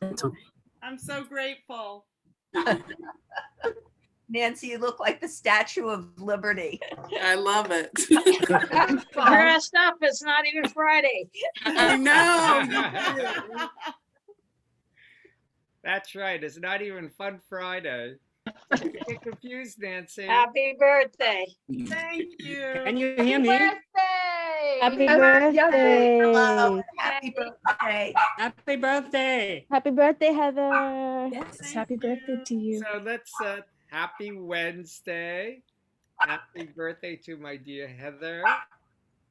I'm so grateful. Nancy, you look like the Statue of Liberty. I love it. Dressed up, it's not even Friday. I know. That's right. It's not even Fun Friday. Don't get confused, Nancy. Happy birthday. Thank you. Can you hear me? Happy birthday. Hello, happy birthday. Happy birthday. Happy birthday, Heather. Yes, Happy birthday to you. So let's happy Wednesday. Happy birthday to my dear Heather.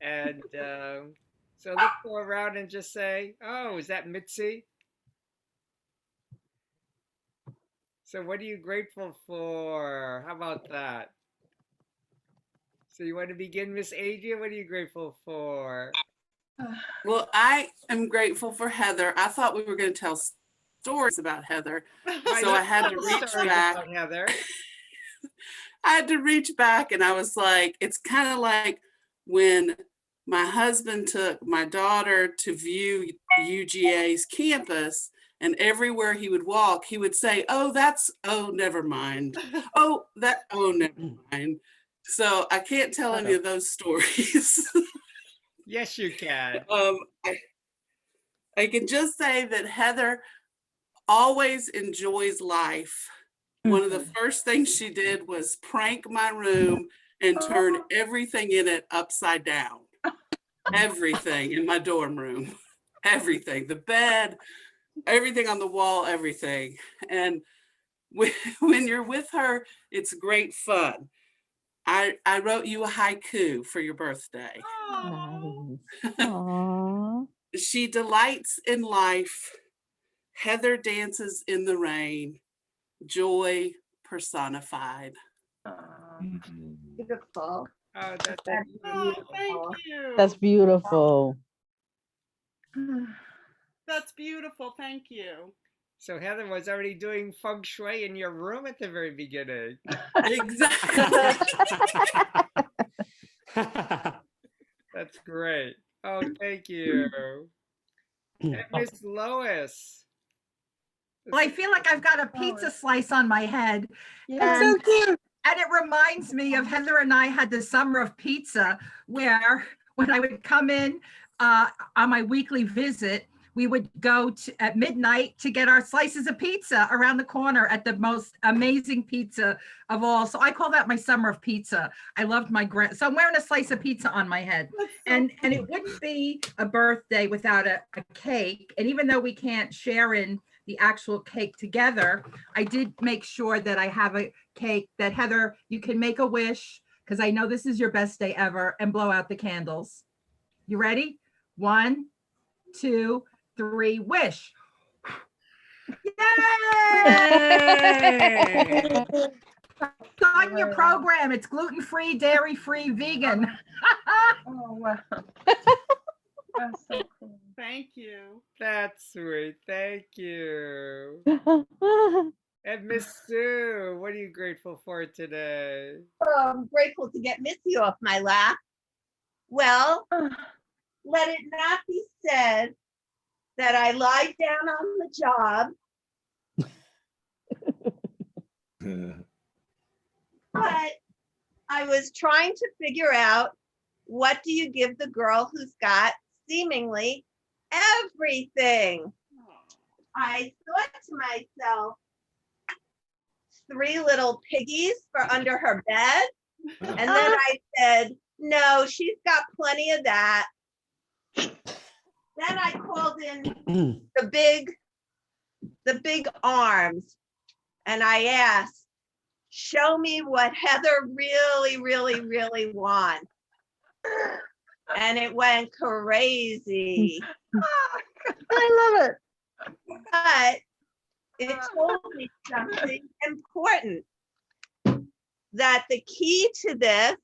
And so let's go around and just say, oh, is that Mitzi? So what are you grateful for? How about that? So you want to begin, Miss Adria? What are you grateful for? Well, I am grateful for Heather. I thought we were going to tell stories about Heather. So I had to reach back. Heather. I had to reach back and I was like, it's kind of like when my husband took my daughter to view UGA's campus, and everywhere he would walk, he would say, oh, never mind. Oh, never mind. So I can't tell any of those stories. Yes, you can. I can just say that Heather always enjoys life. One of the first things she did was prank my room and turn everything in it upside down. Everything in my dorm room, everything, the bed, everything on the wall, everything. And when you're with her, it's great fun. I wrote you a haiku for your birthday. Oh, Nice. Aww. She delights in life. Heather dances in the rain. Joy personified. Beautiful. Oh, that's oh, thank you. That's beautiful. That's beautiful. Thank you. so Heather was already doing feng shui in your room at the very beginning. Exactly. That's great. Oh, thank you. And Miss Lois. Well, I feel like I've got a pizza slice on my head. Yeah. And, and it reminds me of Heather and I had the summer of pizza where when I would come in on my weekly visit, we would go at midnight to get our slices of pizza around the corner at the most amazing pizza of all. So I call that my summer of pizza. I loved so I'm wearing a slice of pizza on my head. And it wouldn't be a birthday without a cake. And even though we can't share in the actual cake together, I did make sure that I have a cake that Heather, you can make a wish because I know this is your best day ever, and blow out the candles. You ready? 1, 2, 3, wish. Yay! It's on your program. It's gluten-free, dairy-free, vegan. Oh, wow. That's so cool. Thank you. That's sweet. Thank you. And Miss Sue, what are you grateful for today? I'm grateful to get Missy off my lap. Well, let it not be said that I lied down on the job, but I was trying to figure out, what do you give the girl who's got seemingly everything? I thought to myself, 3 little piggies for under her bed. And then I said, no, she's got plenty of that. Then I called in the big arms, and I asked, show me what Heather really, really, really wants. And it went crazy. I love it. But it told me something important, that the key to this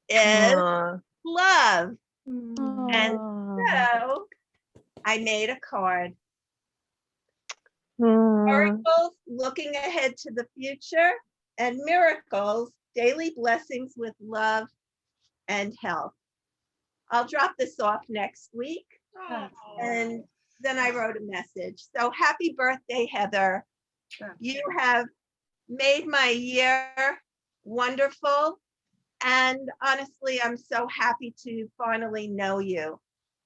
is love. And so I made a card. Miracles, looking ahead to the future, and miracles, daily blessings with love and health. I'll drop this off next week. Oh, And then I wrote a message. So happy birthday, Heather. You have made my year wonderful. And honestly, I'm so happy to finally know you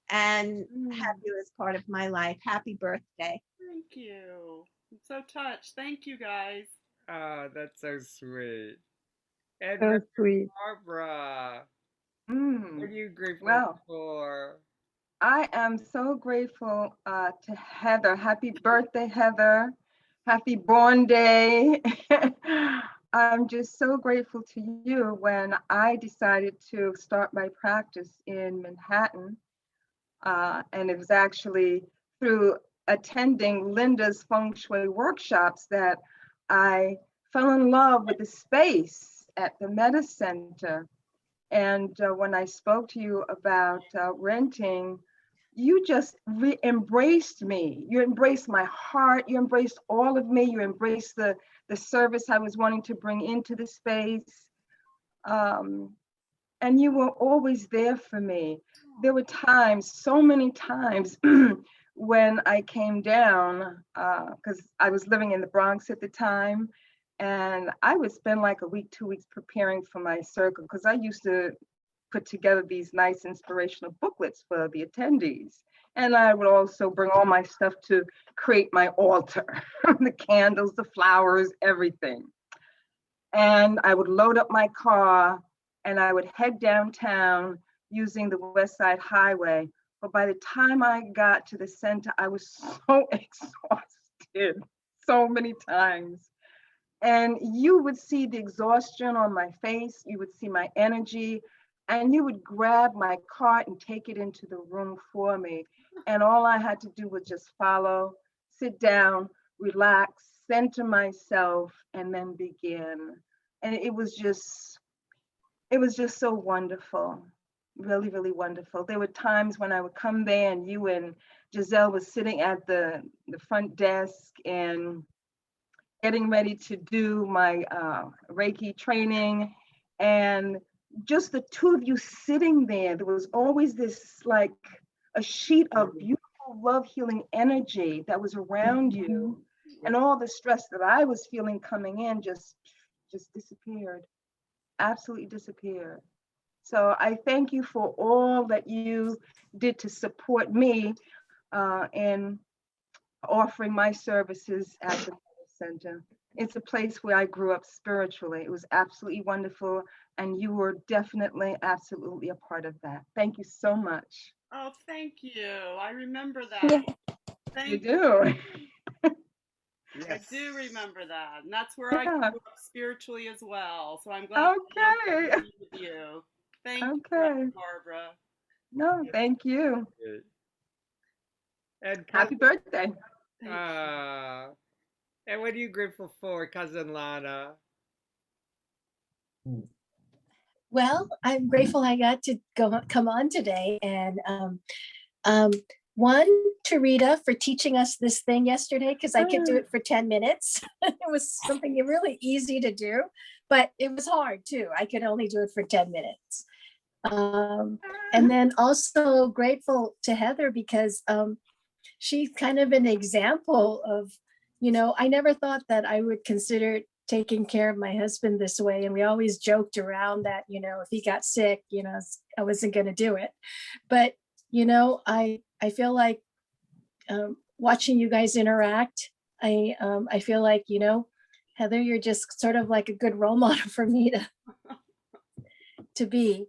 and have you as part of my life. Happy birthday. Thank you. I'm so touched. Thank you guys. Oh, that's so sweet. And So sweet. Barbara, what Mm. are you grateful Well, for? I am so grateful to Heather. Happy birthday, Heather. Happy born day. I'm just so grateful to you. When I decided to start my practice in Manhattan, and it was actually through attending Linda's feng shui workshops that I fell in love with the space at the Meta Center. And when I spoke to you about renting, you just embraced me. You embraced my heart. You embraced all of me. You embraced the service I was wanting to bring into the space. And you were always there for me. There were times, so many times, when I came down, because I was living in the Bronx at the time, and I would spend like a week, 2 weeks preparing for my circle, because I used to put together these nice inspirational booklets for the attendees. And I would also bring all my stuff to create my altar, the candles, the flowers, everything. And I would load up my car and I would head downtown using the West Side Highway. But by the time I got to the center, I was so exhausted so many times. And you would see the exhaustion on my face, you would see my energy, and you would grab my cart and take it into the room for me. And all I had to do was just follow, sit down, relax, center myself, and then begin. And it was just so wonderful, really, really wonderful. There were times when I would come there and you and Giselle was sitting at the front desk and getting ready to do my Reiki training, and just the two of you sitting there. There was always this like a sheet of beautiful love healing energy that was around you, and all the stress that I was feeling coming in just disappeared, absolutely disappeared. So I thank you for all that you did to support me in offering my services at the Center. It's a place where I grew up spiritually. It was absolutely wonderful. And you were definitely, absolutely a part of that. Thank you so much. Oh, thank you. I remember that. Thank You do. I do remember that. And that's where I grew Yeah. up spiritually as well. So I'm glad Okay. to be with you. Thank you, Okay. Barbara. No, thank you. And Happy birthday. And what are you grateful for, Cousin Lana? Well, I'm grateful I got to come on today, and one, to Rita for teaching us this thing yesterday, because I could do it for 10 minutes. It was something really easy to do, but it was hard too. I could only do it for 10 minutes. And then also grateful to Heather because she's kind of an example of, I never thought that I would consider taking care of my husband this way. And we always joked around that, if he got sick, I wasn't going to do it. But, I feel like watching you guys interact, I feel like, Heather, you're just sort of like a good role model for me to be,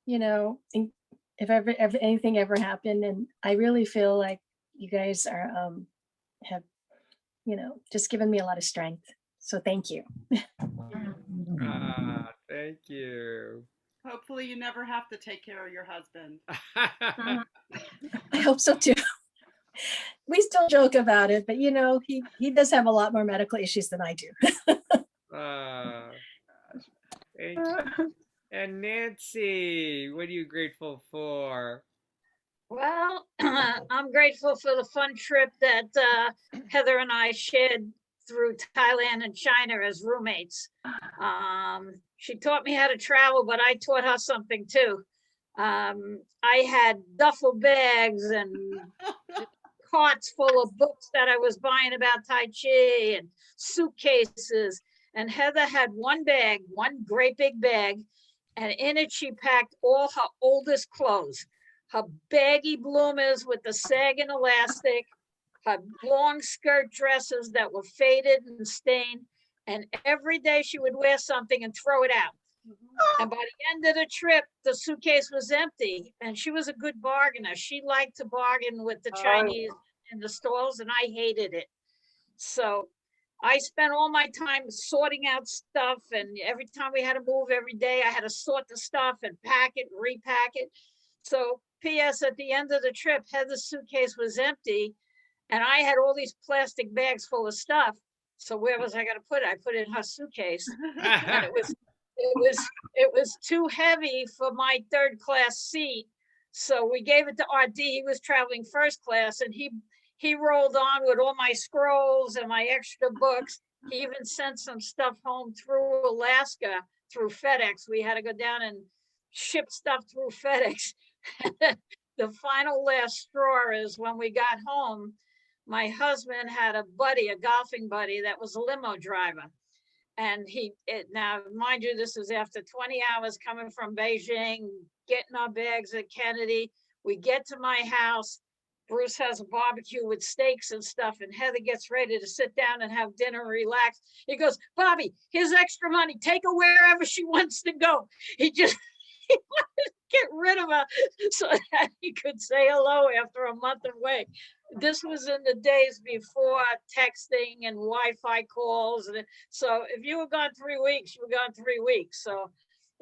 if ever anything ever happened. And I really feel like you guys are, have, just given me a lot of strength. So thank you. Thank you. Hopefully you never have to take care of your husband. I hope so too. We still joke about it, but he does have a lot more medical issues than I do. Thank you. And Nancy, what are you grateful for? Well, I'm grateful for the fun trip that Heather and I shared through Thailand and China as roommates. She taught me how to travel, but I taught her something too. I had duffel bags and carts full of books that I was buying about Tai Chi and suitcases. And Heather had one bag, one great big bag, and in it she packed all her oldest clothes, her baggy bloomers with the sagging elastic, her long skirt dresses that were faded and stained. And every day she would wear something and throw it out. And by the end of the trip, the suitcase was empty. And she was a good bargainer. She liked to bargain with the Chinese in the stalls, and I hated it. So I spent all my time sorting out stuff. And every time we had to move every day, I had to sort the stuff and pack it, repack it. So P.S. at the end of the trip, Heather's suitcase was empty. And I had all these plastic bags full of stuff. So where was I going to put it? I put it in her suitcase. And it was too heavy for my third class seat. So we gave it to RD. He was traveling first class, and he rolled on with all my scrolls and my extra books. He even sent some stuff home through Alaska, through FedEx. We had to go down and ship stuff through FedEx. The final last straw is when we got home, my husband had a buddy, a golfing buddy that was a limo driver. And now, mind you, this is after 20 hours coming from Beijing, getting our bags at Kennedy. We get to my house. Bruce has a barbecue with steaks and stuff, and Heather gets ready to sit down and have dinner and relax. He goes, Bobby, here's extra money. Take her wherever she wants to go. He wanted to get rid of her so that he could say hello after a month away. This was in the days before texting and Wi-Fi calls. And so if you were gone 3 weeks, you were gone 3 weeks. So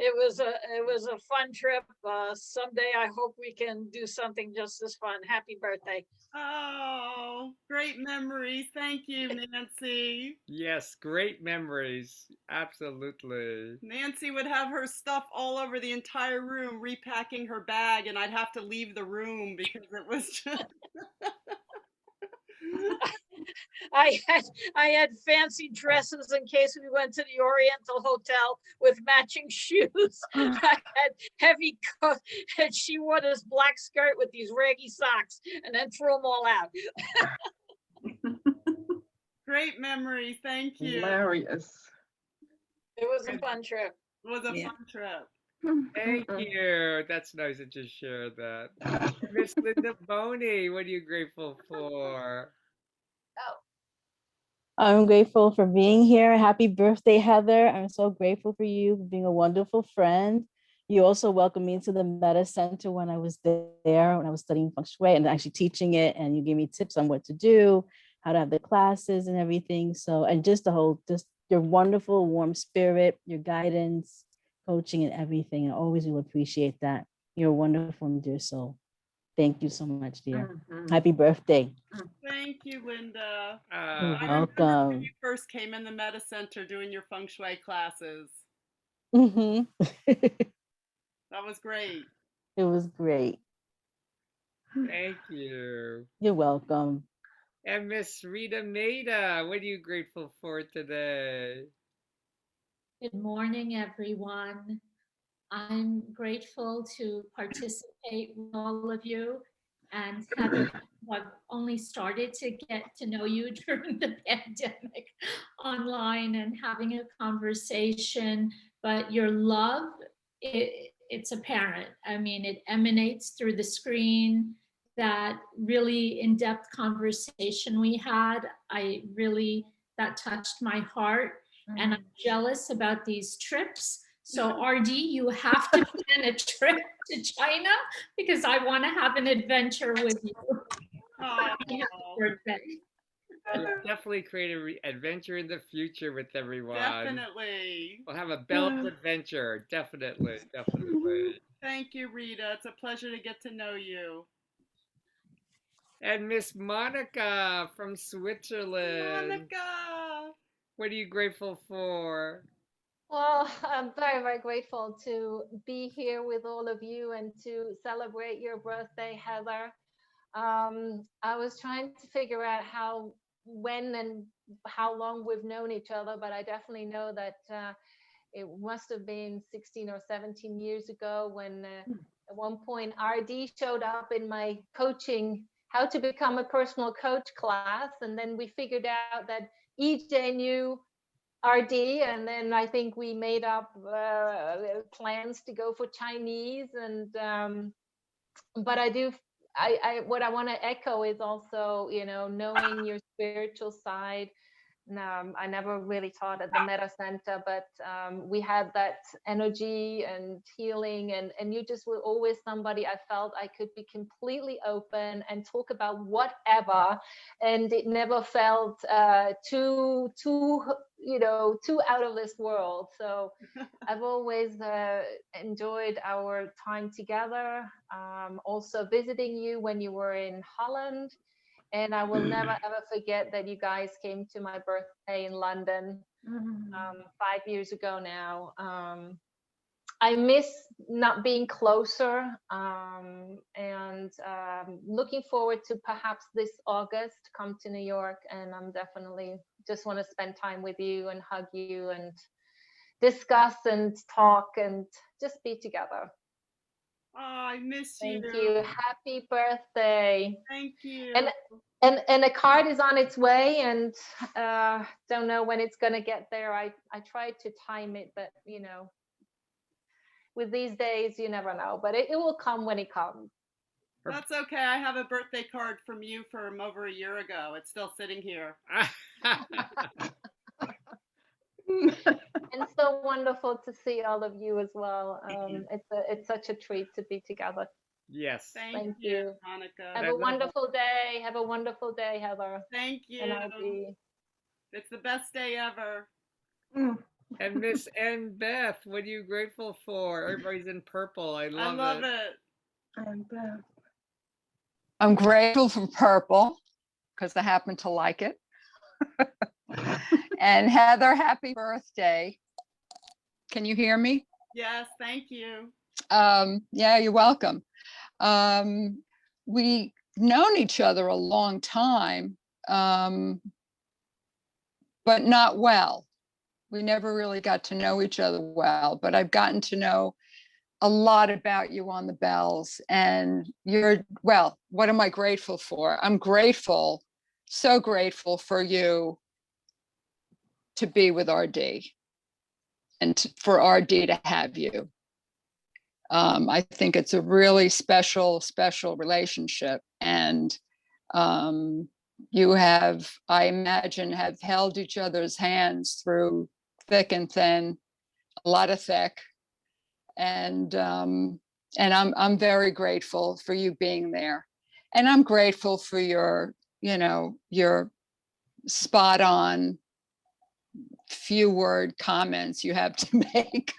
it was a fun trip. Someday I hope we can do something just as fun. Happy birthday. Oh, great memories. Thank you, Nancy. Yes, great memories. Absolutely. Nancy would have her stuff all over the entire room, repacking her bag, and I'd have to leave the room because it was just... I had fancy dresses in case we went to the Oriental Hotel with matching shoes. I had heavy coat, and she wore this black skirt with these raggy socks, and then threw them all out. Great memories. Thank you. Hilarious. It was a fun trip. It was a fun trip. Thank you. That's nice that you shared that. Miss Linda Boney, what are you grateful for? I'm grateful for being here. Happy birthday, Heather. I'm so grateful for you for being a wonderful friend. You also welcomed me into the Meta Center when I was there, when I was studying feng shui and actually teaching it. And you gave me tips on what to do, how to have the classes and everything. So, and just your wonderful, warm spirit, your guidance, coaching and everything. I always will appreciate that. You're wonderful, dear soul. Thank you so much, dear. Happy birthday. Thank you, Linda. You're I remember when welcome. you first came in the Meta Center doing your feng shui classes. It That was great. was great. Thank you. You're welcome. And Miss Rita Maida, what are you grateful for today? Good morning, everyone. I'm grateful to participate with all of you, and I've only started to get to know you during the pandemic online and having a conversation, but your love, it's apparent. I mean, it emanates through the screen. That really in-depth conversation we had, that touched my heart. And I'm jealous about these trips. So RD, you have to plan a trip to China because I want to have an adventure with you. Happy birthday. We'll definitely create an adventure in the future with everyone. Definitely. We'll have a Bell's adventure. Definitely. Thank you, Rita. It's a pleasure to get to know you. And Miss Monica from Switzerland. Monica! What are you grateful for? Well, I'm very, very grateful to be here with all of you and to celebrate your birthday, Heather. I was trying to figure out when and how long we've known each other, but I definitely know that it must have been 16 or 17 years ago when at one point RD showed up in my coaching how to become a personal coach class. And then we figured out that EJ knew RD, and then I think we made up plans to go for Chinese. And but what I want to echo is also, you know, knowing your spiritual side. I never really taught at the Meta Center, but we had that energy and healing, and you just were always somebody I felt I could be completely open and talk about whatever, and it never felt too out of this world. So I've always enjoyed our time together. Also visiting you when you were in Holland. And I will never, ever forget that you guys came to my birthday in London 5 years ago now. I miss not being closer, and looking forward to perhaps this August come to New York, and I'm definitely just want to spend time with you and hug you and discuss and talk and just be together. Oh, I miss you. Thank you. Happy birthday. Thank you. And a card is on its way, and don't know when it's gonna get there. I tried to time it, but you know, with these days, you never know. But it will come when it comes. That's okay. I have a birthday card from you from over a year ago. It's still sitting here. And so wonderful to see all of you as well. It's such a treat to be together. Yes. Thank you, Monica. Have a wonderful day. Have a wonderful day, Heather. Thank you. And RD. It's the best day ever. And Miss Ann Beth, what are you grateful for? Everybody's in purple. I love it. I'm grateful for purple because I happen to like it. And Heather, happy birthday. Can you hear me? Yes, thank you. Yeah, you're welcome. We've known each other a long time, but not well. We never really got to know each other well, but I've gotten to know a lot about you on the bells, and well, what am I grateful for? I'm grateful, so grateful for you to be with RD and for RD to have you. I think it's a really special relationship, and you have, I imagine, have held each other's hands through thick and thin, a lot of thick, and I'm very grateful for you being there, and I'm grateful for your spot on few word comments you have to make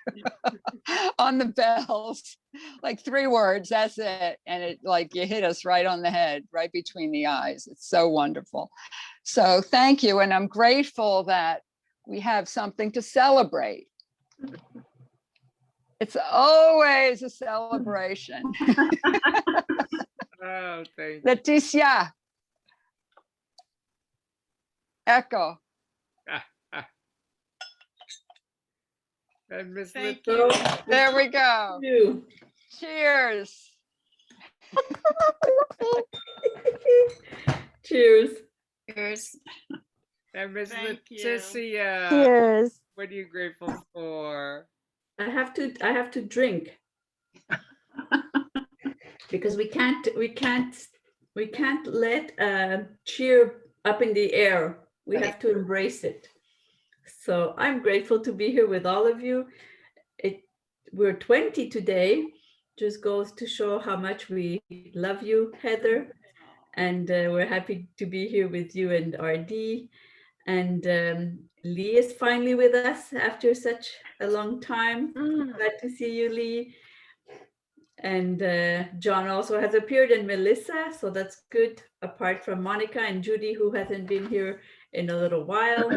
on the bells, like 3 words, that's it, and it, like, you hit us right on the head, right between the eyes. It's so wonderful. So thank you, and I'm grateful that we have something to celebrate. It's always a celebration. Oh, thank you. Leticia, Echo. And Miss Thank Little. you. There we go. Cheers. Cheers. Cheers. And Miss Thank you. Leticia, Cheers. what are you grateful for? I have to drink because we can't let cheer up in the air. We have to embrace it. So I'm grateful to be here with all of you. We're 20 today. Just goes to show how much we love you, Heather. And we're happy to be here with you and RD. And Lee is finally with us after such a long time. Glad to see you, Lee. And John also has appeared, and Melissa, so that's good, apart from Monica and Judy, who hasn't been here in a little while.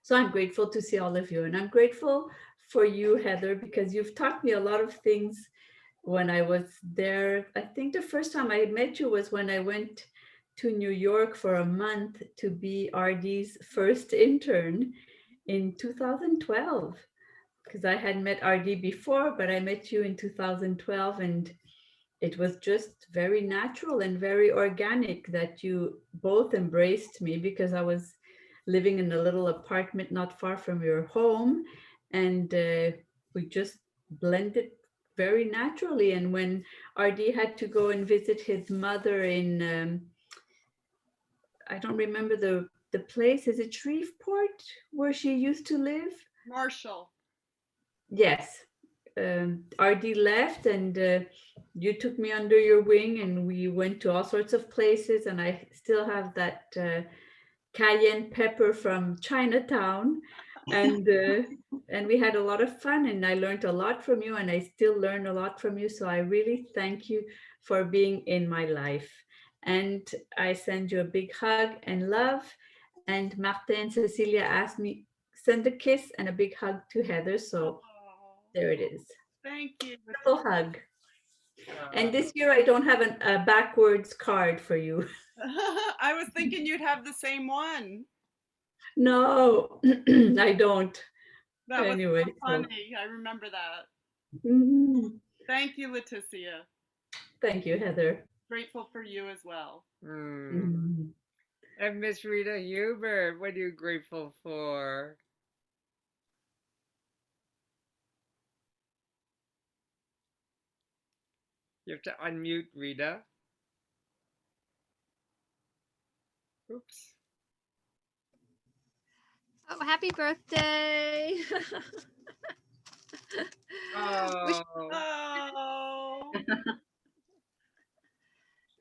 So I'm grateful to see all of you, and I'm grateful for you, Heather, because you've taught me a lot of things when I was there. I think the first time I met you was when I went to New York for a month to be RD's first intern in 2012, because I had met RD before, but I met you in 2012, and it was just very natural and very organic that you both embraced me, because I was living in a little apartment not far from your home, and we just blended very naturally. And when RD had to go and visit his mother in, I don't remember the place, is it Shreveport where she used to live? Marshall. Yes. RD left, and you took me under your wing, and we went to all sorts of places, and I still have that cayenne pepper from Chinatown, and we had a lot of fun, and I learned a lot from you, and I still learn a lot from you. So I really thank you for being in my life, and I send you a big hug and love. And Martin and Cecilia asked me send a kiss and a big hug to Heather, so there it is. Thank you. Little hug. And this year I don't have a backwards card for you. I was thinking you'd have the same one. No, I don't. That was Anyway, so so- funny. I remember that. Mhm. Thank you, Leticia. Thank you, Heather. Grateful for you as well. Mhm. And Miss Rita Hubert, what are you grateful for? You have to unmute, Rita. Oops. Oh, happy birthday. Wish- Oh.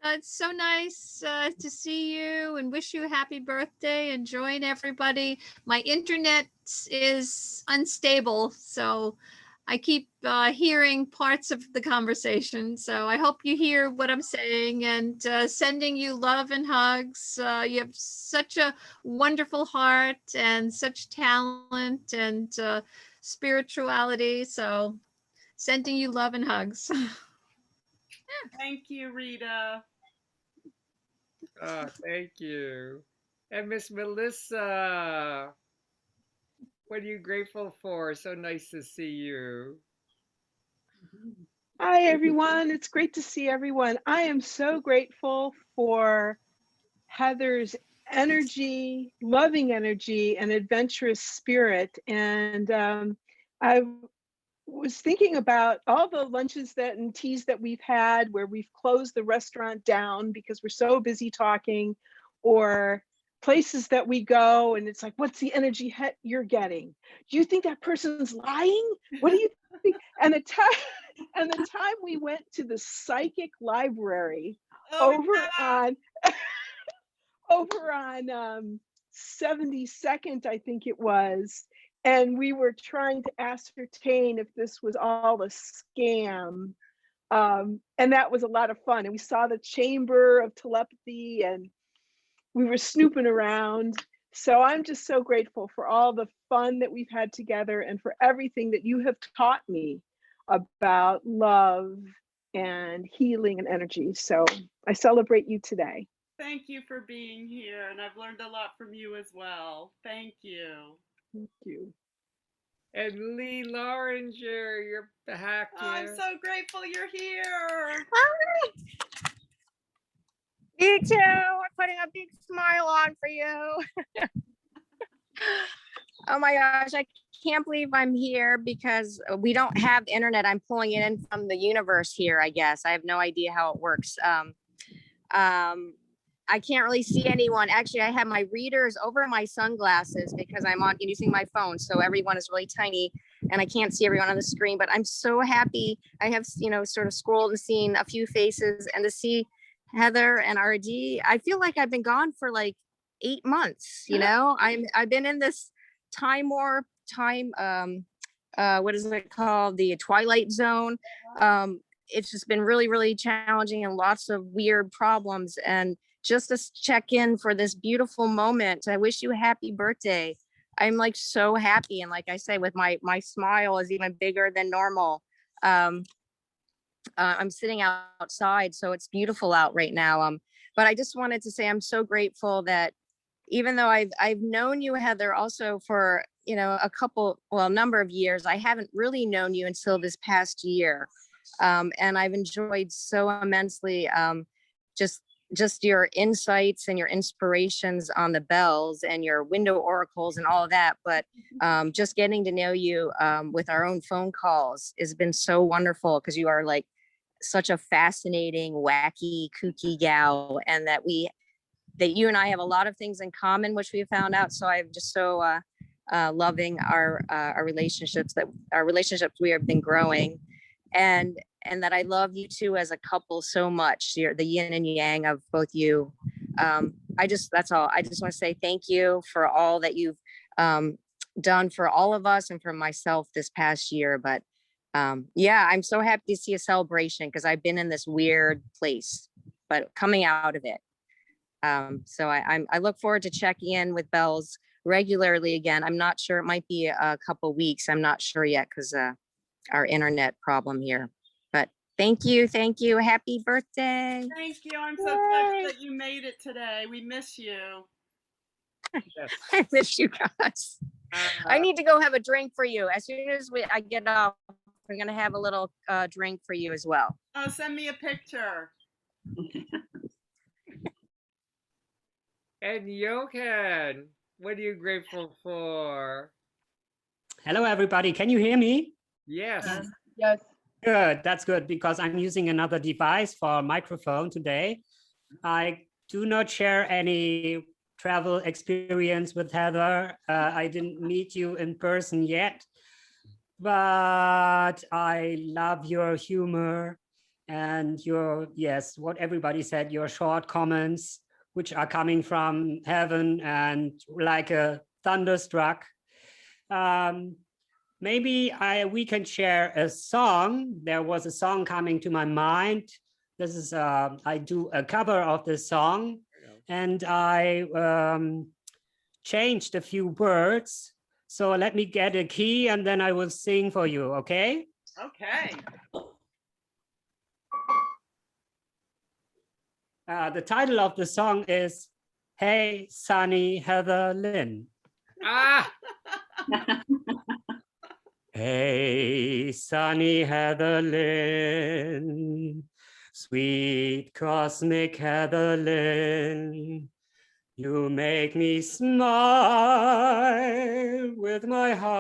It's so nice to see you and wish you a happy birthday and join everybody. My internet is unstable, so I keep hearing parts of the conversation. So I hope you hear what I'm saying, and sending you love and hugs. You have such a wonderful heart and such talent and spirituality. So sending you love and hugs. Thank you, Rita. Oh, thank you. And Miss Melissa, what are you grateful for? So nice to see you. Hi, everyone. It's great to see everyone. I am so grateful for Heather's energy, loving energy, and adventurous spirit. And I was thinking about all the lunches and teas that we've had where we've closed the restaurant down because we're so busy talking, or places that we go and it's like, what's the energy you're getting? Do you think that person's lying? What do you think? And the time we went to the psychic library over on 72nd, I think it was, and we were trying to ascertain if this was all a scam. And that was a lot of fun. And we saw the Chamber of Telepathy and we were snooping around. So I'm just so grateful for all the fun that we've had together and for everything that you have taught me about love and healing and energy. So I celebrate you today. Thank you for being here, and I've learned a lot from you as well. Thank you. Thank you. And Lee Loringer, you're back here. I'm so grateful you're here. Hi. Me too. I'm putting a big smile on for you. Oh my gosh, I can't believe I'm here because we don't have internet. I'm pulling it in from the universe here, I guess. I have no idea how it works. I can't really see anyone. Actually, I have my readers over my sunglasses because I'm using my phone. So everyone is really tiny and I can't see everyone on the screen, but I'm so happy. I have, sort of scrolled and seen a few faces, and to see Heather and RD, I feel like I've been gone for like 8 months, I've been in this time warp, what is it called? The Twilight Zone. It's just been really, really challenging and lots of weird problems. And just to check in for this beautiful moment, I wish you a happy birthday. I'm like so happy. And like I say, with my smile is even bigger than normal. I'm sitting outside, so it's beautiful out right now. But I just wanted to say I'm so grateful that even though I've known you, Heather, also for a number of years, I haven't really known you until this past year. And I've enjoyed so immensely just your insights and your inspirations on the bells and your window oracles and all of that. But just getting to know you with our own phone calls has been so wonderful, because you are like such a fascinating, wacky, kooky gal, and that you and I have a lot of things in common, which we have found out. So I'm just so loving our relationships we have been growing, and that I love you two as a couple so much. You're the yin and yang of both you. That's all. I just want to say thank you for all that you've done for all of us and for myself this past year. But yeah, I'm so happy to see a celebration, because I've been in this weird place, but coming out of it. So I look forward to checking in with Bells regularly again. I'm not sure, it might be a couple weeks. I'm not sure yet, because our internet problem here. But thank you. Happy birthday. Thank you. I'm so touched that you made it today. We miss you. Yes. I miss you guys. I need to go have a drink for you. As soon as I get off, I'm gonna have a little drink for you as well. Oh, send me a picture. And Johan, what are you grateful for? Hello, everybody. Can you hear me? Yes. Yes. Good. That's good, because I'm using another device for microphone today. I do not share any travel experience with Heather. I didn't meet you in person yet, but I love your humor and yes, what everybody said, your short comments, which are coming from heaven and like a thunderstruck. Maybe we can share a song. There was a song coming to my mind. This is, I do a cover of this song, and I changed a few words. So let me get a key and then I will sing for you, okay? Okay. The title of the song is Hey, Sunny Heather Lynn. Ah! Hey, sunny Heather Lynn, sweet cosmic Heather Lynn, you make me smile with my heart.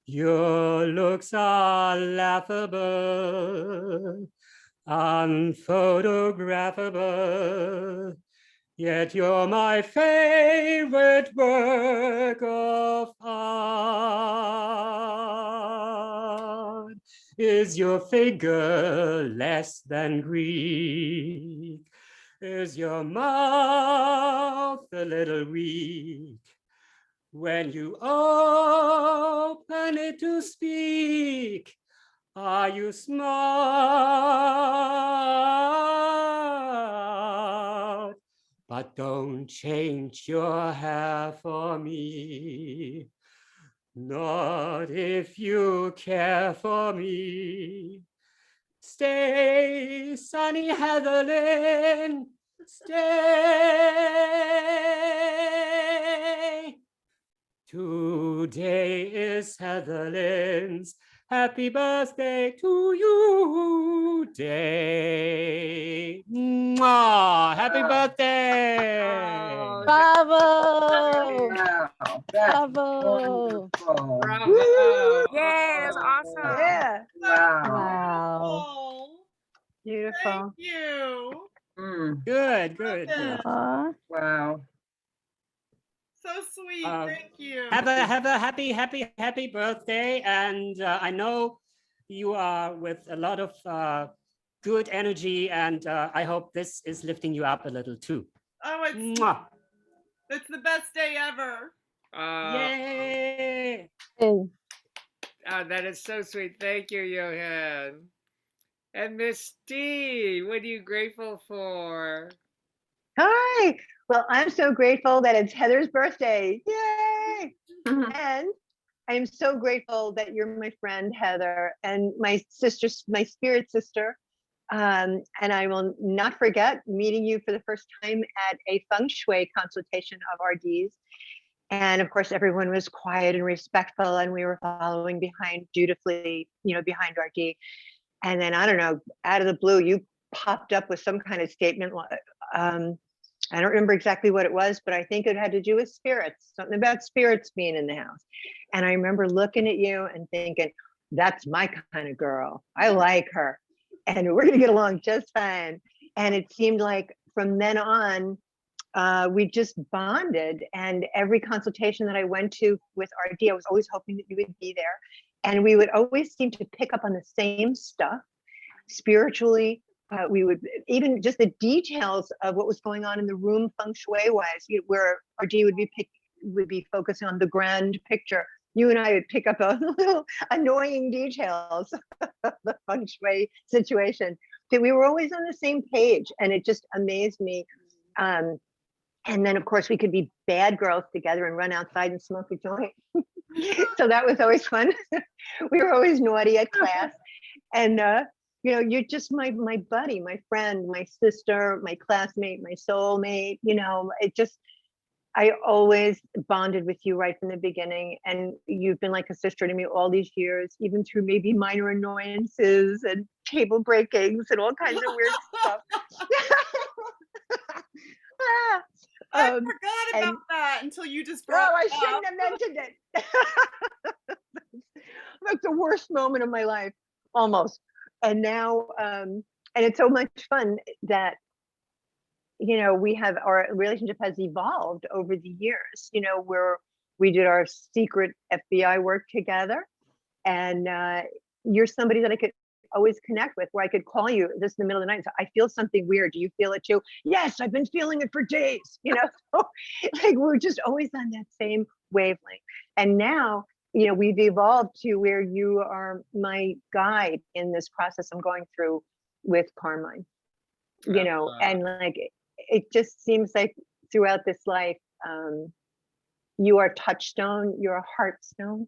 Your looks are laughable, unphotographable, yet you're my favorite work of art. Is your figure less than Greek? Is your mouth a little weak? When you open it to speak, are you smart? But don't change your hair for me, not if you care for me. Stay, sunny Heather Lynn, stay. Today is Heather Lynn's happy birthday to you day. Mwah! Happy birthday! Bravo! Wow, that's Bravo! wonderful. Bravo! Yeah, that's awesome. Yeah, Wow. Wow. beautiful. Thank you. Mm, Good, good, Love good. it. Aw. wow. So sweet. Uh, Thank you. Have a happy birthday. And I know you are with a lot of good energy, and I hope this is lifting you up a little too. Oh, Mwah. it's the best day ever. Yay! That is so sweet. Thank you, Johan. And Miss T, what are you grateful for? Hi. Well, I'm so grateful that it's Heather's birthday. Yay! And I am so grateful that you're my friend, Heather, and my sister, my spirit sister. And I will not forget meeting you for the first time at a feng shui consultation of RD's. And of course, everyone was quiet and respectful, and we were following behind dutifully, behind RD. And then I don't know, out of the blue, you popped up with some kind of statement. I don't remember exactly what it was, but I think it had to do with spirits, something about spirits being in the house. And I remember looking at you and thinking, that's my kind of girl. I like her. And we're going to get along just fine. And it seemed like from then on, we just bonded. And every consultation that I went to with RD, I was always hoping that you would be there. And we would always seem to pick up on the same stuff spiritually. We would even just the details of what was going on in the room feng shui wise, where RD would be focusing on the grand picture. You and I would pick up on little annoying details of the feng shui situation. That we were always on the same page, and it just amazed me. And then, of course, we could be bad girls together and run outside and smoke a joint. So that was always fun. We were always naughty at class, and you're just my buddy, my friend, my sister, my classmate, my soulmate. I always bonded with you right from the beginning, and you've been like a sister to me all these years, even through maybe minor annoyances and table breakings and all kinds of weird stuff. I forgot about that until you just brought I it up. shouldn't have mentioned it. That's the worst moment of my life, almost. And now, and it's so much fun that, we have, our relationship has evolved over the years, where we did our secret FBI work together. And you're somebody that I could always connect with, where I could call you just in the middle of the night and say, I feel something weird. Do you feel it too? Yes, I've been feeling it for days, So, like, we're just always on that same wavelength. And now, we've evolved to where you are my guide in this process I'm going through with Carmine, and like, it just seems like throughout this life, you are a touchstone, you're a heartstone.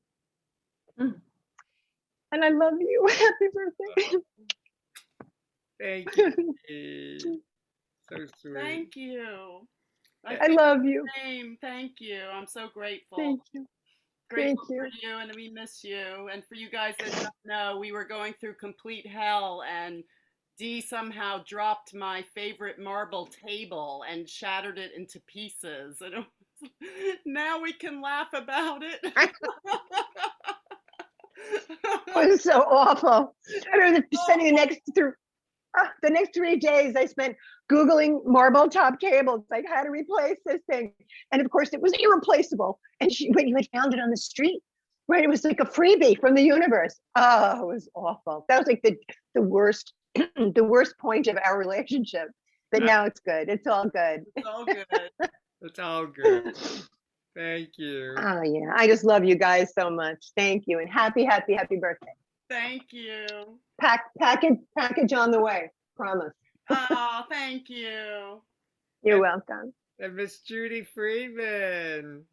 And I love you. Happy birthday. Thank you. So sweet. Thank you. I love you. Same. Thank you. I'm so grateful. Thank you. Grateful Thank for you, and we miss you. And for you guys that don't know, we were going through complete hell, and Dee somehow dropped my favorite marble table and shattered it into pieces. And now we can laugh about it. It was so awful. I remember spending the next 3 days I spent Googling marble top tables, like how to replace this thing. And of course it was irreplaceable. And when you had found it on the street, right? It was like a freebie from the universe. Oh, it was awful. That was like the worst, the worst point of our relationship. But now it's good. It's all good. It's all good. It's all good. Thank you. Oh yeah, I just love you guys so much. Thank you, and happy birthday. Thank you. Package on the way. Promise. Oh, thank you. You're welcome. And Miss Judy Freeman,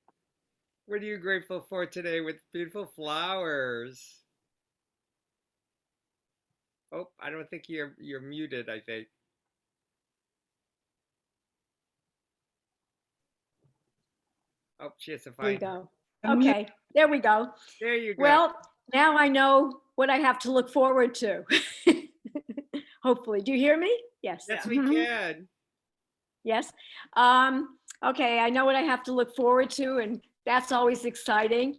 what are you grateful for today with beautiful flowers? Oh, I don't think you're muted, I think. Oh, she has to There you find it. go. Okay, there we go. There you go. Well, now I know what I have to look forward to. Hopefully. Do you hear me? Yes. Yes, we can. Yes. Okay, I know what I have to look forward to, and that's always exciting.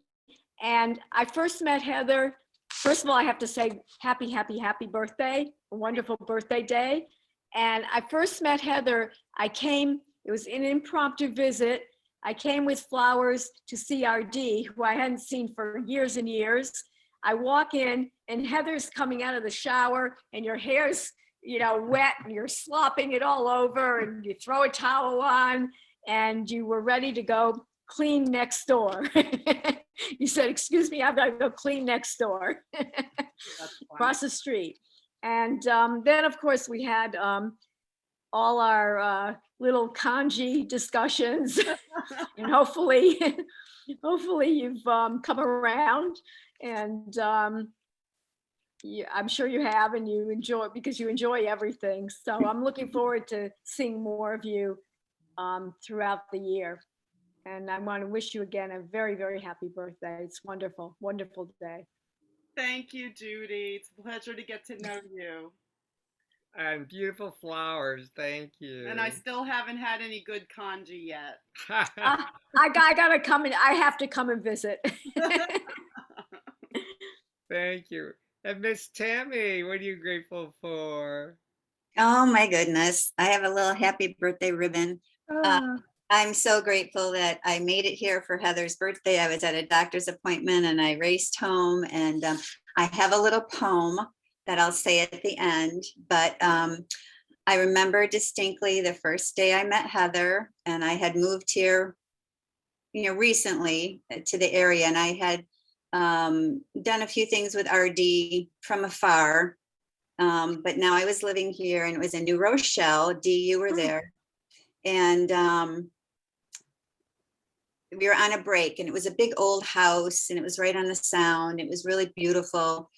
And I first met Heather. First of all, I have to say happy birthday, a wonderful birthday day. And I first met Heather, it was an impromptu visit. I came with flowers to see RD, who I hadn't seen for years and years. I walk in and Heather's coming out of the shower and your hair's, wet and you're slopping it all over, and you throw a towel on and you were ready to go clean next door. You said, excuse me, I've got to go clean next door across the street. And then of course we had all our little kanji discussions, and hopefully you've come around, and yeah, I'm sure you have, and you enjoy, because you enjoy everything. So I'm looking forward to seeing more of you throughout the year. And I want to wish you again a very, very happy birthday. It's wonderful, wonderful day. Thank you, Judy. It's a pleasure to get to know you. And beautiful flowers. Thank you. And I still haven't had any good kanji yet. I gotta come and I have to come and visit. Thank you. And Miss Tammy, what are you grateful for? Oh my goodness. I have a little happy birthday ribbon. I'm so grateful that I made it here for Heather's birthday. I was at a doctor's appointment and I raced home, and I have a little poem that I'll say at the end, but I remember distinctly the first day I met Heather, and I had moved here, recently to the area, and I had done a few things with RD from afar, but now I was living here, and it was in New Rochelle. Dee, you were there, and we were on a break, and it was a big old house, and it was right on the Sound. It was really beautiful,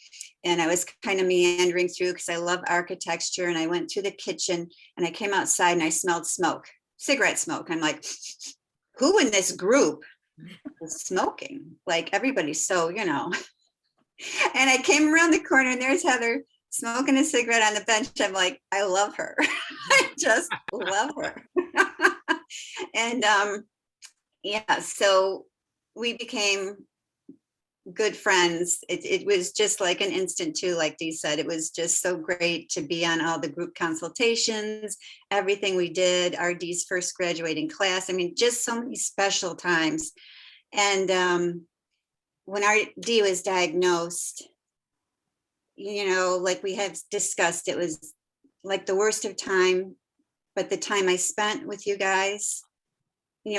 and I was kind of meandering through because I love architecture, and I went through the kitchen, and I came outside, and I smelled smoke, cigarette smoke. I'm like, who in this group was smoking? Like, everybody's so, And I came around the corner, and there's Heather smoking a cigarette on the bench. I'm like, I love her. I just love her. And yeah, so we became good friends. It was just like an instant too, like Dee said. It was just so great to be on all the group consultations, everything we did, RD's first graduating class. I mean, just so many special times. And when RD was diagnosed, like we have discussed, it was like the worst of time, but the time I spent with you guys,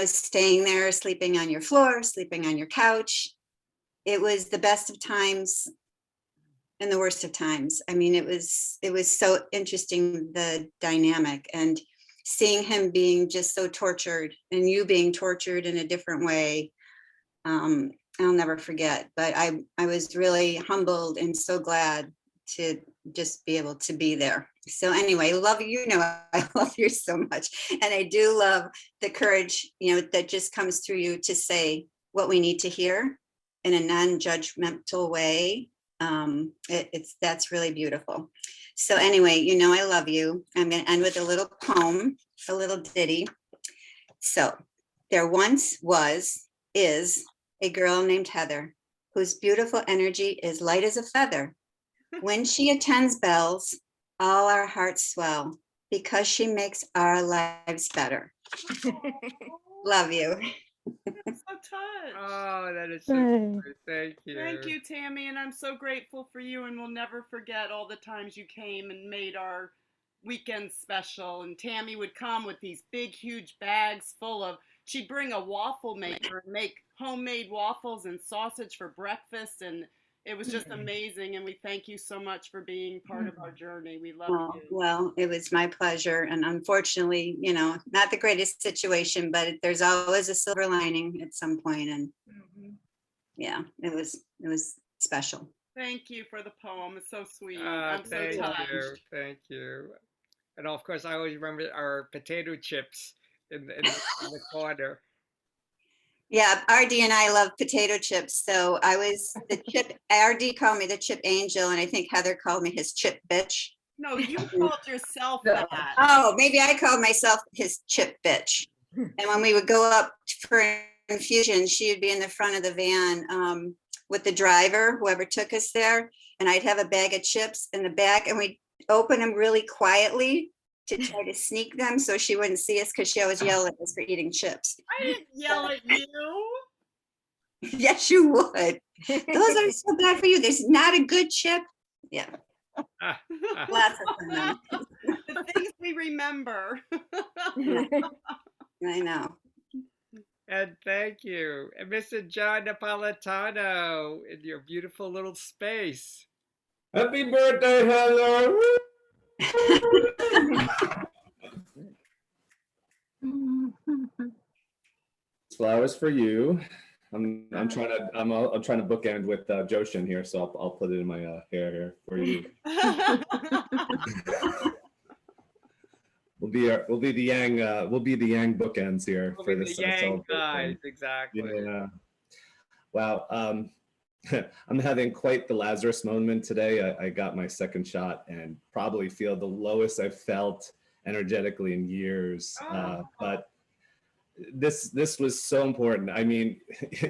staying there, sleeping on your floor, sleeping on your couch. It was the best of times and the worst of times. I mean, it was so interesting, the dynamic, and seeing him being just so tortured and you being tortured in a different way. I'll never forget, but I was really humbled and so glad to just be able to be there. So anyway, love you, I love you so much. And I do love the courage, that just comes through you to say what we need to hear in a non-judgmental way. That's really beautiful. So anyway, I love you. I'm going to end with a little poem, a little ditty. So there once is a girl named Heather, whose beautiful energy is light as a feather. When she attends bells, all our hearts swell because she makes our lives better. Love you. I'm so touched. Oh, that is so sweet. Thank you. Thank you, Tammy. And I'm so grateful for you. And we'll never forget all the times you came and made our weekend special. And Tammy would come with these big, huge bags full of, she'd bring a waffle maker and make homemade waffles and sausage for breakfast. And it was just amazing. And we thank you so much for being part of our journey. We love you. Well, it was my pleasure. And unfortunately, not the greatest situation, but there's always a silver lining at some point. And yeah, it was special. Thank you for the poem. It's so sweet. I'm so touched. Thank you. And of course, I always remember our potato chips in the corner. Yeah, RD and I love potato chips. So I was the chip, RD called me the chip angel, and I think Heather called me his chip bitch. No, you called yourself that. Oh, maybe I called myself his chip bitch. And when we would go up for infusion, she would be in the front of the van with the driver, whoever took us there. And I'd have a bag of chips in the back, and we'd open them really quietly to try to sneak them so she wouldn't see us, because she always yelled at us for eating chips. I didn't yell at you. Yes, you would. Those are so bad for you. There's not a good chip. Yeah. Lots of them. The things we remember. I know. And thank you. And Mr. John Napolitano in your beautiful little space. Happy birthday, Heather. Flowers for you. I'm trying to bookend with Joshin here, so I'll put it in my hair here for you. We'll we'll be the Yang bookends here We'll for be this the Yang celebration. guys, exactly. Yeah. Wow. I'm having quite the Lazarus moment today. I got my second shot and probably feel the lowest I've felt energetically in years. But this was so important. I mean,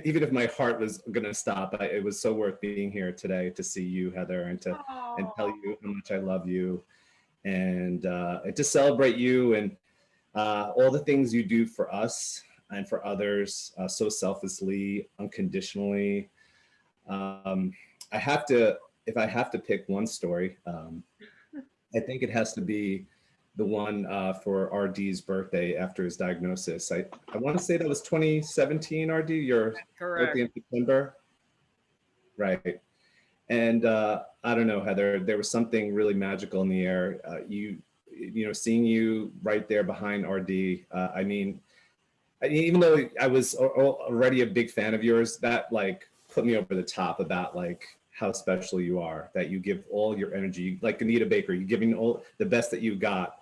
even if my heart was gonna stop, it was so worth being here today to see you, Heather, and to tell you how much I love you, and to celebrate you and all the things you do for us and for others so selflessly, unconditionally. If I have to pick one story, I think it has to be the one for RD's birthday after his diagnosis. I want to say that was 2017, RD, your birthday in September. Right. And I don't know, Heather, there was something really magical in the air. You know, seeing you right there behind RD, I mean, even though I was already a big fan of yours, that like put me over the top about like how special you are, that you give all your energy, like Anita Baker, you're giving all the best that you got.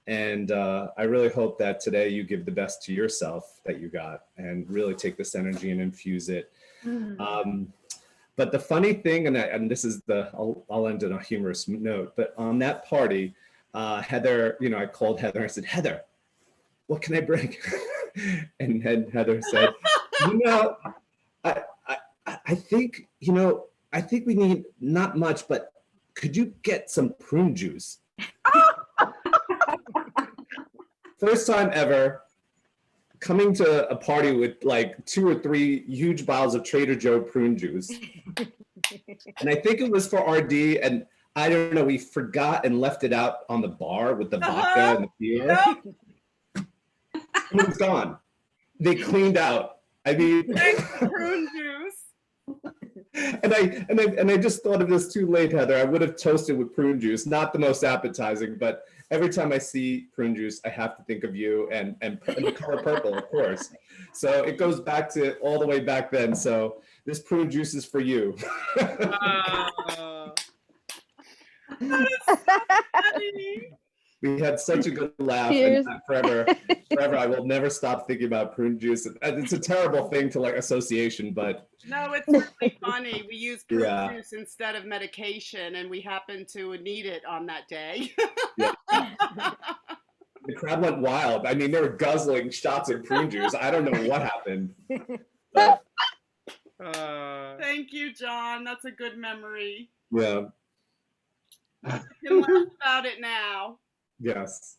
And I really hope that today you give the best to yourself that you got and really take this energy and infuse it. But the funny thing, and this is I'll end on a humorous note, but on that party, Heather, you know, I called Heather, I said, Heather, what can I bring? And then Heather said, you know, I think, you know, I think we need not much, but could you get some prune juice? First time ever coming to a party with like 2 or 3 huge bottles of Trader Joe prune juice. And I think it was for RD, and I don't know, we forgot and left it out on the bar with the vodka and the beer. It was gone. They cleaned out. I mean, Prune juice. And I just thought of this too late, Heather. I would have toasted with prune juice, not the most appetizing, but every time I see prune juice, I have to think of you and the color purple, of course. So it goes back to all the way back then. So this prune juice is for you. We had such a good laugh, Cheers. and forever, I will never stop thinking about prune juice. It's a terrible thing to like association, but No, it's really funny. We use prune Yeah. juice instead of medication, and we happen to need it on that day. the crowd went wild. I mean, they were guzzling shots of prune juice. I don't know what happened. But, Thank you, John. That's a good memory. yeah, I can laugh about it now. yes.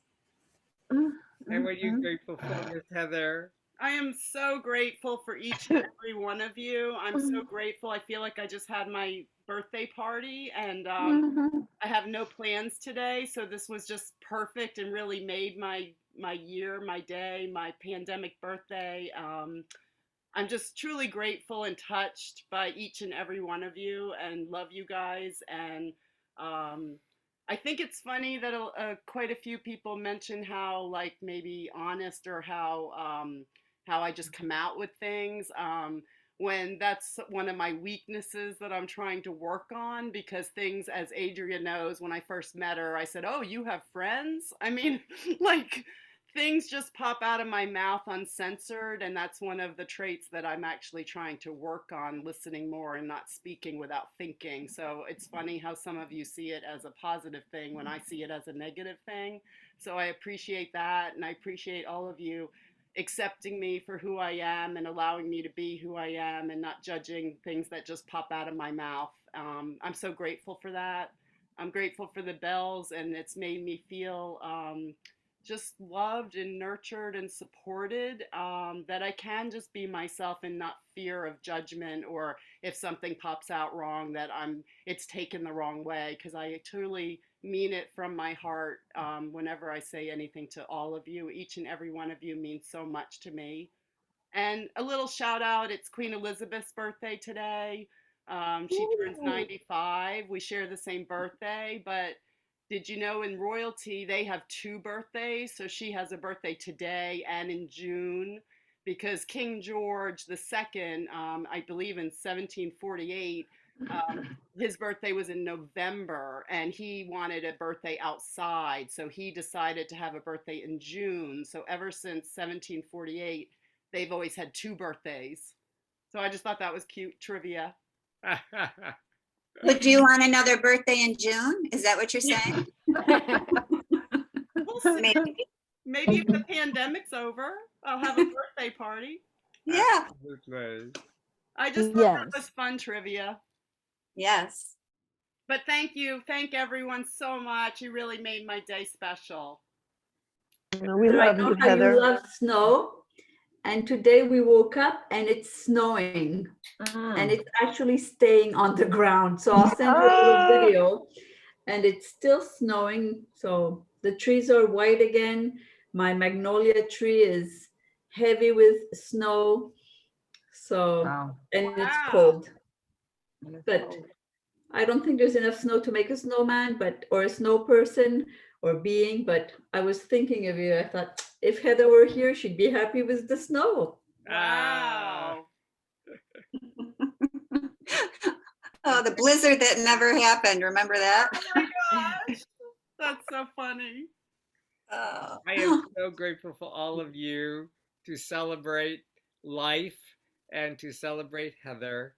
And what are you grateful for, Miss Heather? I am so grateful for each and every one of you. I'm so grateful. I feel like I just had my birthday party, and I have no plans today, so this was just perfect and really made my year, my day, my pandemic birthday. I'm just truly grateful and touched by each and every one of you, and love you guys. And I think it's funny that quite a few people mention how like maybe honest or how I just come out with things, when that's one of my weaknesses that I'm trying to work on, because things, as Adria knows, when I first met her, I said, oh, you have friends? I mean, like things just pop out of my mouth uncensored, and that's one of the traits that I'm actually trying to work on, listening more and not speaking without thinking. So it's funny how some of you see it as a positive thing when I see it as a negative thing. So I appreciate that, and I appreciate all of you accepting me for who I am and allowing me to be who I am and not judging things that just pop out of my mouth. I'm so grateful for that. I'm grateful for the bells, and it's made me feel just loved and nurtured and supported, that I can just be myself and not fear of judgment, or if something pops out wrong that it's taken the wrong way, because I truly mean it from my heart. Whenever I say anything to all of you, each and every one of you means so much to me. And a little shout out, it's Queen Elizabeth's birthday today. She turns 95. We share the same birthday, but did you know in royalty they have 2 birthdays? So she has a birthday today and in June, because King George II, I believe in 1748, his birthday was in November and he wanted a birthday outside. So he decided to have a birthday in June. So ever since 1748, they've always had 2 birthdays. So I just thought that was cute trivia. Would you want another birthday in June? Is that what you're saying? We'll see. Maybe. Maybe if the pandemic's over, I'll have a birthday party. Yeah. Absolutely. I just thought that was fun trivia. Yes. But thank you. Thank everyone so much. You really made my day special. We I love know you, how you Heather. love snow. And today we woke up and it's snowing. And it's actually staying on the ground. So I'll send you a little video. And it's still snowing. So the trees are white again. My magnolia tree is heavy with snow. So, and it's cold. But I don't think there's enough snow to make a snowman, or a snow person or being. But I was thinking of you. I thought if Heather were here, she'd be happy with the snow. Wow. Oh, the blizzard that never happened. Remember that? Oh my gosh. That's so funny. Oh. I am so grateful for all of you to celebrate life and to celebrate Heather.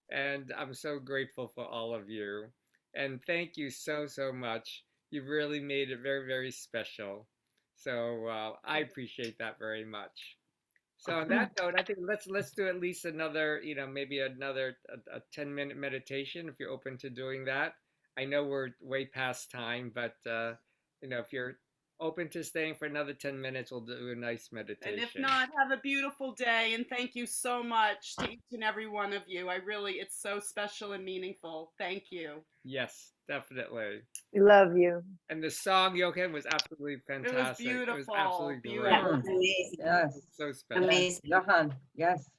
And I'm so grateful for all of you. And thank you so, so much. You've really made it very, very special. So I appreciate that very much. So on that note, I think let's do at least another, maybe another a 10-minute meditation if you're open to doing that. I know we're way past time, but if you're open to staying for another 10 minutes, we'll do a nice meditation. And if not, have a beautiful day. And thank you so much to each and every one of you. It's so special and meaningful. Thank you. Yes, definitely. We love you. And the song, Jochen, was absolutely fantastic. It was beautiful. Absolutely great. Amazing. Yes. So special. Amazing. Johan, yes.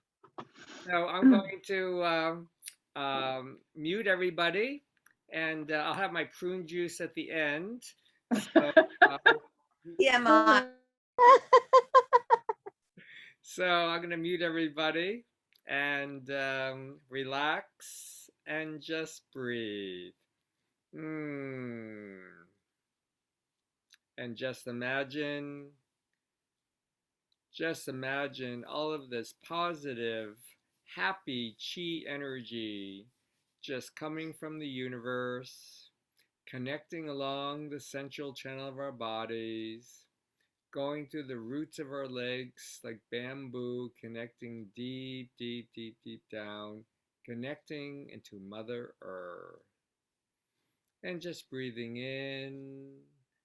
So I'm going to mute everybody, and I'll have my prune juice at the end. So, Yeah, Mom. so I'm going to mute everybody and relax and just breathe. And just imagine all of this positive, happy chi energy just coming from the universe, connecting along the central channel of our bodies, going through the roots of our legs like bamboo, connecting deep, deep, deep, deep down, connecting into Mother Earth. And just breathing in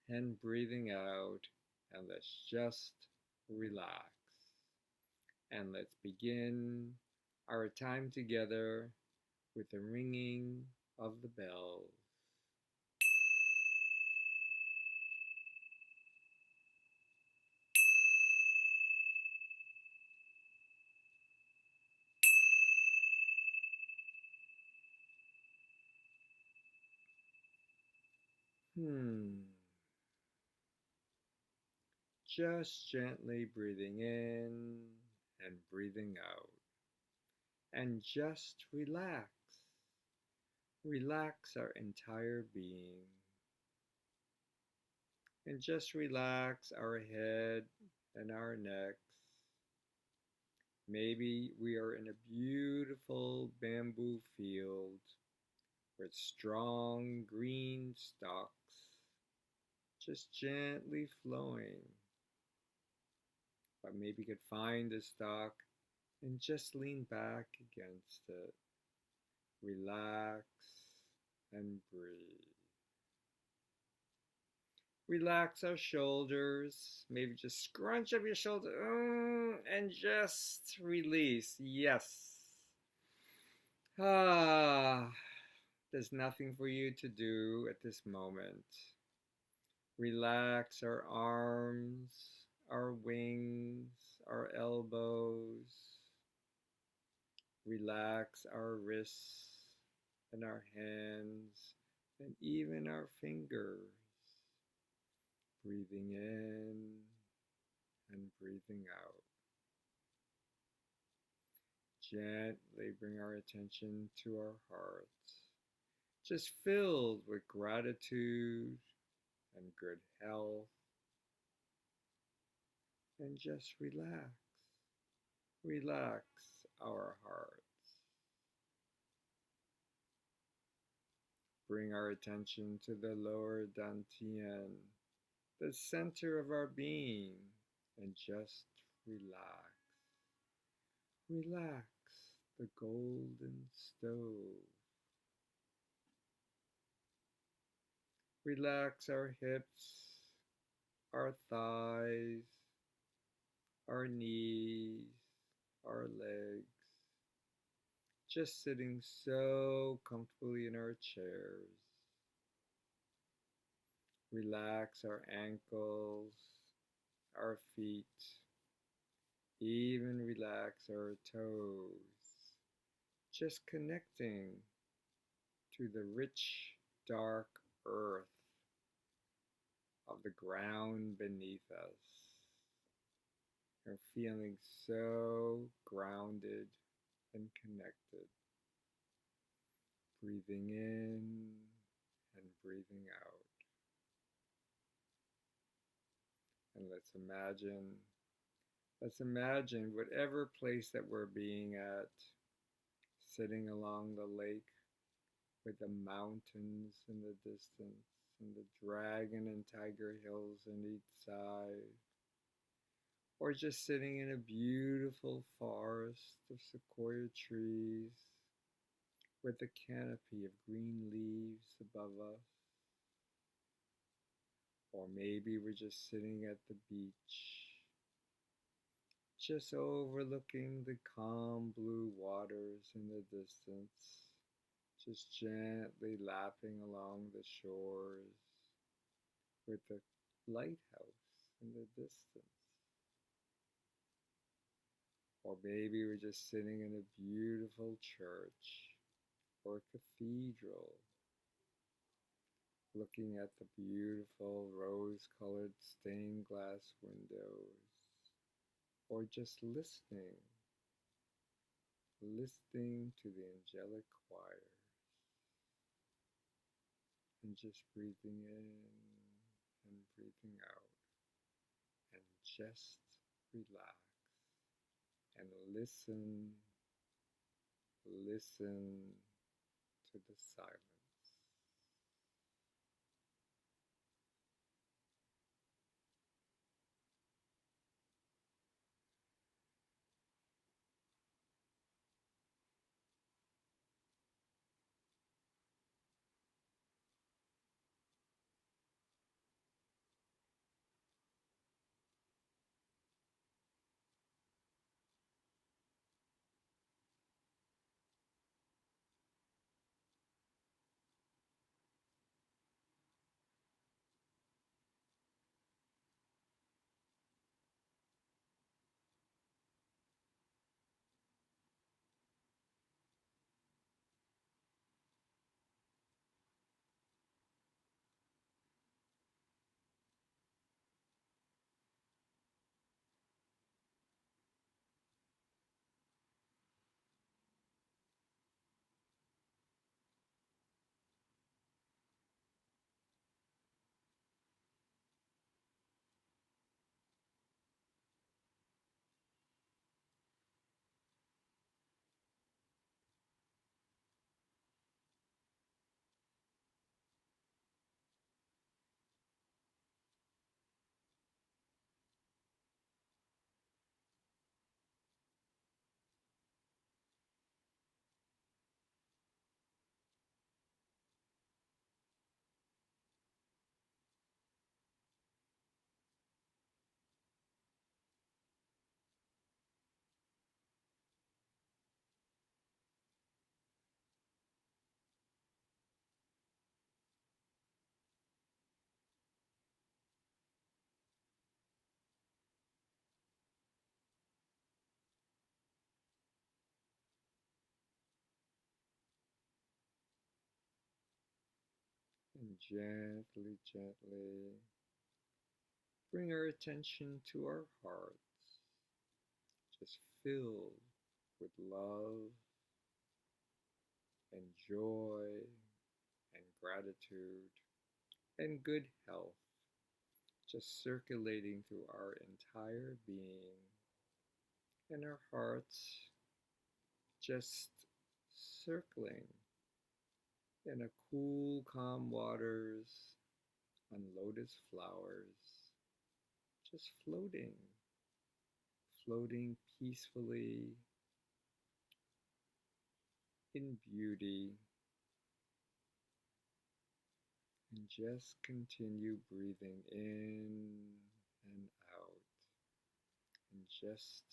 and breathing out. And let's just relax. And let's begin our time together with the ringing of the bells. Just gently breathing in and breathing out. And just relax. Relax our entire being. And just relax our head and our necks. Maybe we are in a beautiful bamboo field with strong green stalks just gently flowing. But maybe you could find a stalk and just lean back against it. Relax and breathe. Relax our shoulders. Maybe just scrunch up your shoulder and just release. Yes. There's nothing for you to do at this moment. Relax our arms, our wings, our elbows. Relax our wrists and our hands and even our fingers. Breathing in and breathing out. gently bring our attention to our hearts, just filled with gratitude and good health, and just relax. Relax our hearts. Bring our attention to the lower dantian, the center of our being, and just relax. Relax the golden stove. Relax our hips, our thighs, our knees, our legs. Just sitting so comfortably in our chairs. Relax our ankles, our feet, even relax our toes. Just connecting to the rich, dark earth of the ground beneath us. And feeling so grounded and connected. Breathing in and breathing out. And let's imagine whatever place that we're being at, sitting along the lake with the mountains in the distance and the dragon and tiger hills on each side, or just sitting in a beautiful forest of sequoia trees with a canopy of green leaves above us. Or maybe we're just sitting at the beach, just overlooking the calm blue waters in the distance, just gently lapping along the shores with the lighthouse in the distance. Or maybe we're just sitting in a beautiful church or cathedral, looking at the beautiful rose-colored stained glass windows, or just listening to the angelic choirs, and just breathing in and breathing out, and just relax and listen to the silence. And gently bring our attention to our hearts, just filled with love and joy and gratitude and good health, just circulating through our entire being and our hearts, just circling in a cool, calm waters on lotus flowers, just floating, floating peacefully in beauty, and just continue breathing in and out, and just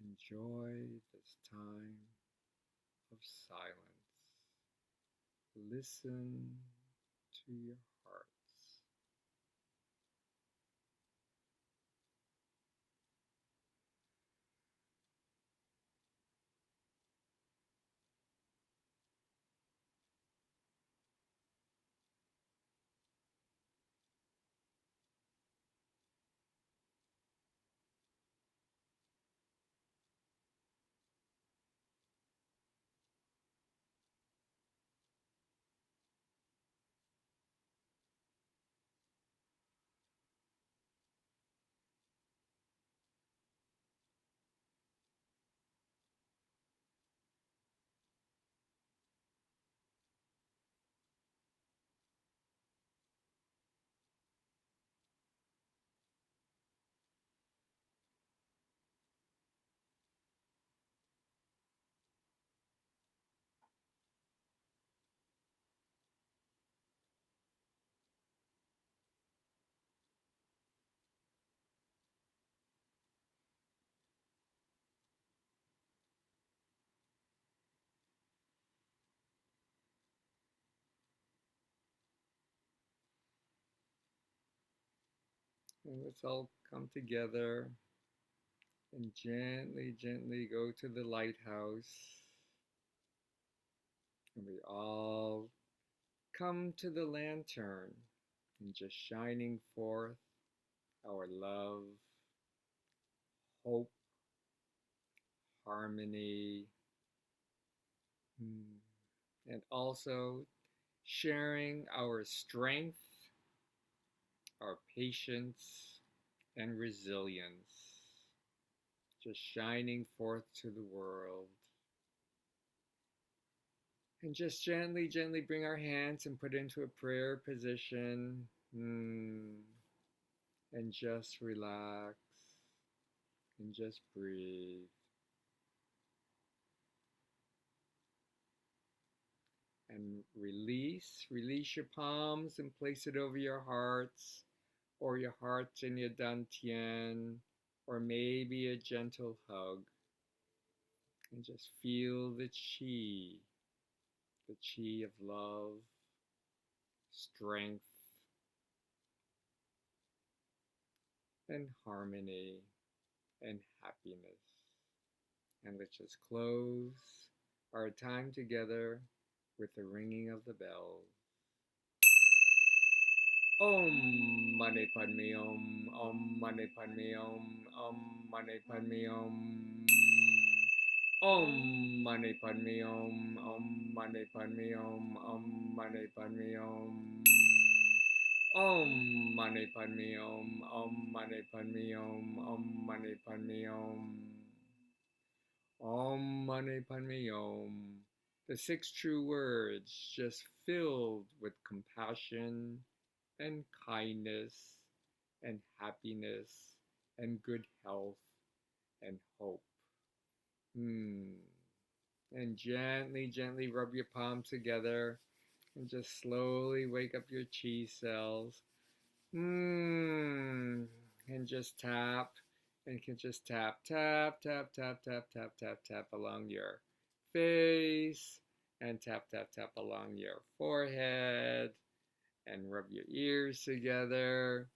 enjoy this time of silence. Listen to your hearts. And let's all come together and gently, gently go to the lighthouse. And we all come to the lantern and just shining forth our love, hope, harmony, and also sharing our strength, our patience, and resilience, just shining forth to the world. And just gently, gently bring our hands and put into a prayer position. And just relax and just breathe. And release your palms and place it over your hearts, or your hearts in your dantian, or maybe a gentle hug. And just feel the chi of love, strength, and harmony, and happiness. And let's just close our time together with the ringing of the bells. Om Mani Padme Om, Om Mani Padme Om, Om Mani Padme Om. Om Mani Padme Om, Om Mani Padme Om, Om Mani Padme Om. Om Mani Padme Om, Om Mani Padme Om, Om Mani Padme Om. Om Mani Padme Om. The 6 true words, just filled with compassion and kindness and happiness and good health and hope. And gently, gently rub your palms together and just slowly wake up your chi cells. And just tap. And you can just tap, tap, tap, tap, tap, tap, tap, tap along your face. And tap, tap, tap along your forehead. And rub your ears together.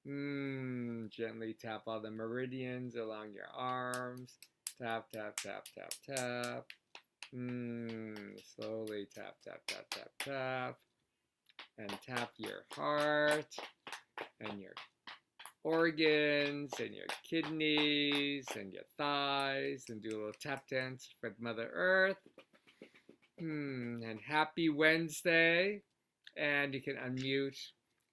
Gently tap all the meridians along your arms. Tap, tap, tap, tap, tap. Slowly tap, tap, tap, tap, tap. And tap your heart and your organs and your kidneys and your thighs and do a little tap dance with Mother Earth. And happy Wednesday. And you can unmute.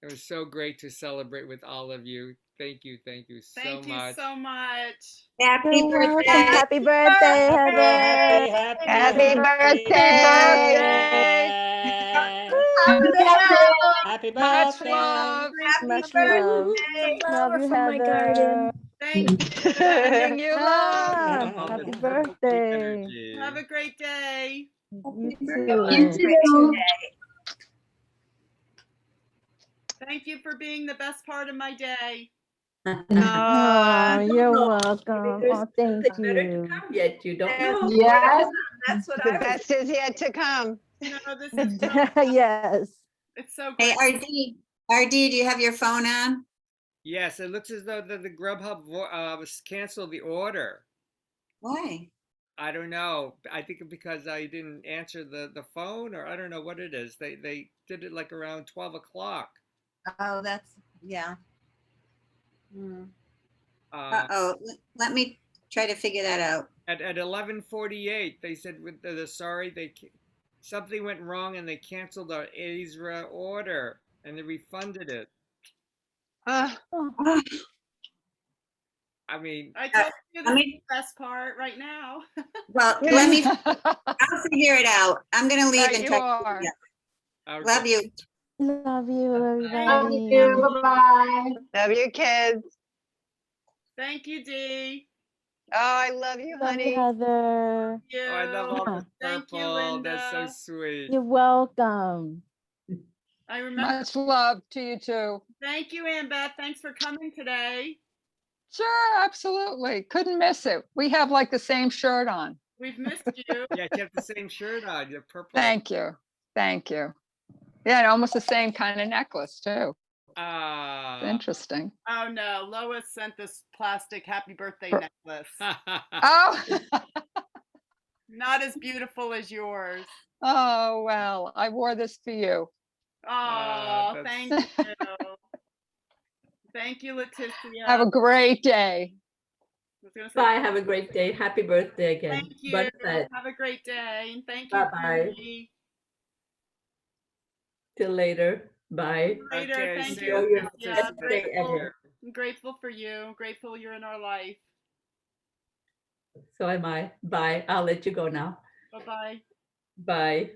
It was so great to celebrate with all of you. Thank you so Thank you much. so much. Happy You're welcome. birthday. Happy birthday, Heather. Happy birthday. Happy Much birthday. love. Much love. birthday. Love you, from my garden. Heather. Thank you. Sending you love. Ah, happy birthday. Have a great day. You You too. too. Thank you for being the best part of my day. Oh, you're welcome. There's Oh, thank something better to you. come yet. You don't There's know. Yes, That's what the I was. best is yet to come. No, this is so, Yes. it's so Hey, great. RD, do you have your phone on? Yes, it looks as though the Grubhub was canceled the order. Why? I don't know. I think because I didn't answer the phone, or I don't know what it is. They did it like around 12 o'clock. Oh, that's, yeah. Uh-oh, let me try to figure that out. At 11:48, they said with the sorry, something went wrong and they canceled our Ezra order and they refunded it. I mean, I told you I this is mean- the best part right now. Well, I'll figure it out. I'm gonna leave Right, and you try. are. Okay. Love you. Love you, everybody. Bye-bye. Love you, kids. Thank you, Dee. Oh, I love you, Love honey. you, Heather. You. Oh, I love all this Thank you, purple. That's so Linda. sweet. You're welcome. I remember. Much love to you too. Thank you, Annbeth. Thanks for coming today. Sure, absolutely. Couldn't miss it. We have like the same shirt on. We've missed you. Yeah, you have the same shirt on. You're purple. Thank you. Thank you. Yeah, and almost the same kind of necklace too. It's interesting. Oh no, Lois sent this plastic happy birthday For- necklace. Oh, Not as beautiful as yours. oh well, I wore this for you. Oh, that's- thank you. Thank you, Leticia. Have a great day. I was gonna say, Bye. Have a great day. Happy birthday again. thank you. But Have a great day. And thank you, Bye-bye. Judy. till later. Bye. Later. Okay, Thank see you, you. Leticia. Best I'm day grateful. ever. I'm grateful for you. Grateful you're in our life. So am I. Bye. I'll let you go now. Bye-bye. Bye.